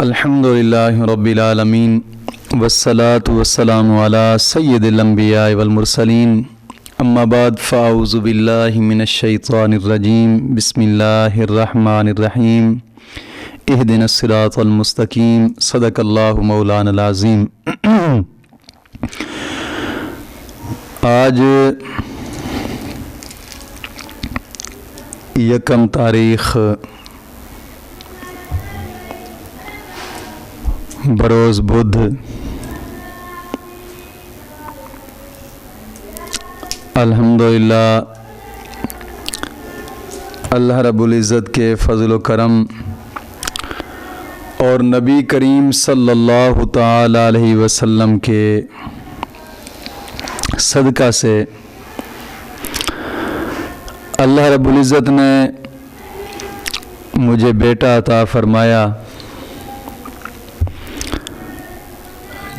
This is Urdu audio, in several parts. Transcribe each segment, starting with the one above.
الحمدللہ رب العالمین والصلاة والسلام علی سید الانبیاء والمرسلین اما بعد فاعوذ باللہ من الشیطان الرجیم بسم اللہ الرحمن الرحیم اہدنا الصراط المستقیم صدق اللہ مولانا العظیم۔ آج یکم تاریخ بروز بدھ الحمدللہ اللہ رب العزت کے فضل و کرم اور نبی کریم صلی اللہ تعالی علیہ وسلم کے صدقہ سے اللہ رب العزت نے مجھے بیٹا عطا فرمایا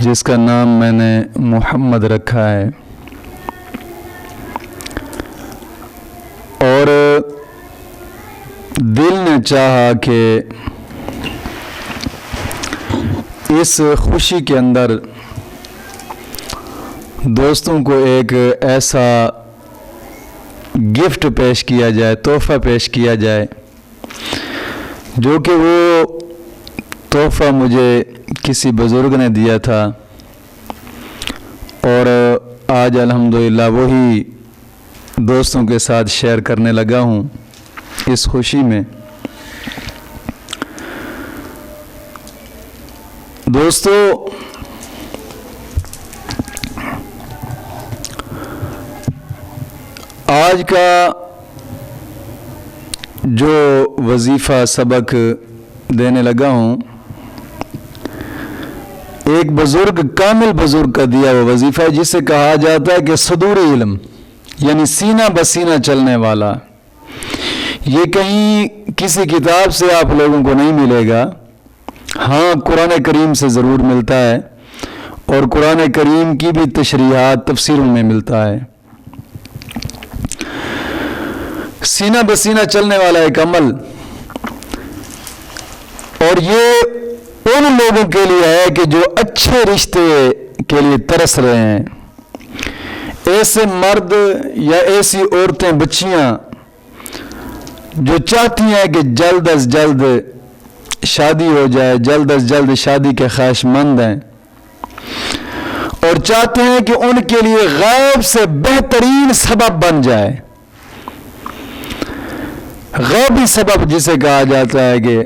جس کا نام میں نے محمد رکھا ہے، اور دل نے چاہا کہ اس خوشی کے اندر دوستوں کو ایک ایسا گفٹ پیش کیا جائے، تحفہ پیش کیا جائے، جو کہ وہ تحفہ مجھے کسی بزرگ نے دیا تھا، اور آج الحمدللہ وہی دوستوں کے ساتھ شیئر کرنے لگا ہوں اس خوشی میں۔ دوستو، آج کا جو وظیفہ سبق دینے لگا ہوں، ایک بزرگ، کامل بزرگ کا دیا ہوا وظیفہ ہے، جسے کہا جاتا ہے کہ صدور علم، یعنی سینہ بسینہ چلنے والا۔ یہ کہیں کسی کتاب سے آپ لوگوں کو نہیں ملے گا، ہاں قرآن کریم سے ضرور ملتا ہے، اور قرآن کریم کی بھی تشریحات تفسیروں میں ملتا ہے۔ سینہ بسینہ چلنے والا ایک عمل، اور یہ ان لوگوں کے لیے ہے کہ جو اچھے رشتے کے لیے ترس رہے ہیں، ایسے مرد یا ایسی عورتیں، بچیاں جو چاہتی ہیں کہ جلد از جلد شادی ہو جائے، جلد از جلد شادی کے خواہش مند ہیں، اور چاہتے ہیں کہ ان کے لیے غیب سے بہترین سبب بن جائے۔ غیبی سبب جسے کہا جاتا ہے کہ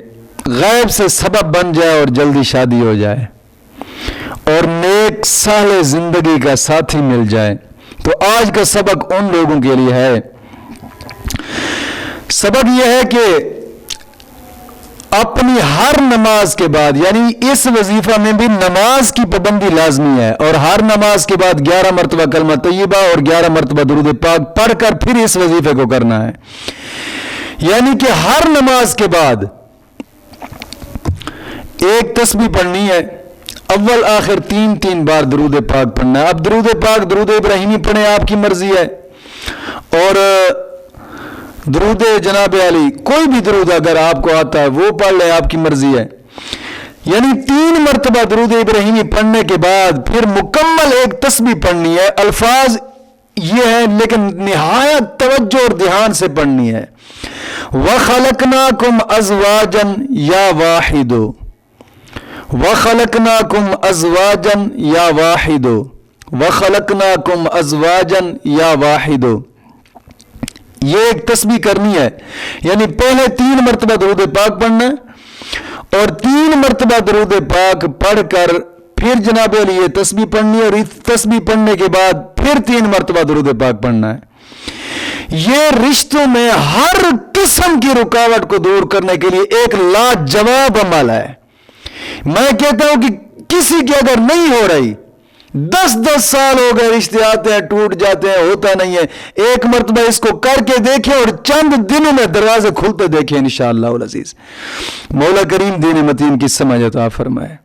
غیب سے سبب بن جائے اور جلدی شادی ہو جائے، اور نیک صالح زندگی کا ساتھی مل جائے۔ تو آج کا سبق ان لوگوں کے لیے ہے۔ سبق یہ ہے کہ اپنی ہر نماز کے بعد، یعنی اس وظیفہ میں بھی نماز کی پابندی لازمی ہے، اور ہر نماز کے بعد 11 مرتبہ کلمہ طیبہ اور 11 مرتبہ درود پاک پڑھ کر پھر اس وظیفے کو کرنا ہے۔ یعنی کہ ہر نماز کے بعد ایک تسبیح پڑھنی ہے، اول آخر 3 بار درود پاک پڑھنا ہے۔ اب درود پاک، درود ابراہیمی پڑھیں، آپ کی مرضی ہے، اور درود جناب علی، کوئی بھی درود اگر آپ کو آتا ہے وہ پڑھ لیں، آپ کی مرضی ہے۔ یعنی 3 مرتبہ درود ابراہیمی پڑھنے کے بعد پھر مکمل ایک تسبیح پڑھنی ہے۔ الفاظ یہ ہے لیکن نہایت توجہ اور دھیان سے پڑھنی ہے۔ وَخَلَقْنَاكُمْ أَزْوَاجًا يَا وَاحِدُ، وَخَلَقْنَاكُمْ أَزْوَاجًا يَا وَاحِدُ، وَخَلَقْنَاكُمْ أَزْوَاجًا يَا وَاحِدُ۔ یہ ایک تسبیح کرنی ہے، یعنی پہلے 3 مرتبہ درود پاک پڑھنا ہے، اور 3 مرتبہ درود پاک پڑھ کر پھر جناب علی یہ تسبیح پڑھنی ہے، اور اس تسبیح پڑھنے کے بعد پھر 3 مرتبہ درود پاک پڑھنا ہے۔ یہ رشتوں میں ہر قسم کی رکاوٹ کو دور کرنے کے لیے ایک لاجواب عمل ہے۔ میں کہتا ہوں کہ کسی کی اگر نہیں ہو رہی، 10 سال ہو گئے، رشتے آتے ہیں ٹوٹ جاتے ہیں، ہوتا نہیں ہے، ایک مرتبہ اس کو کر کے دیکھیں اور چند دنوں میں دروازے کھلتے دیکھیں انشاءاللہ العزیز۔ مولا کریم دین متین کی سمجھ عطا فرمائے۔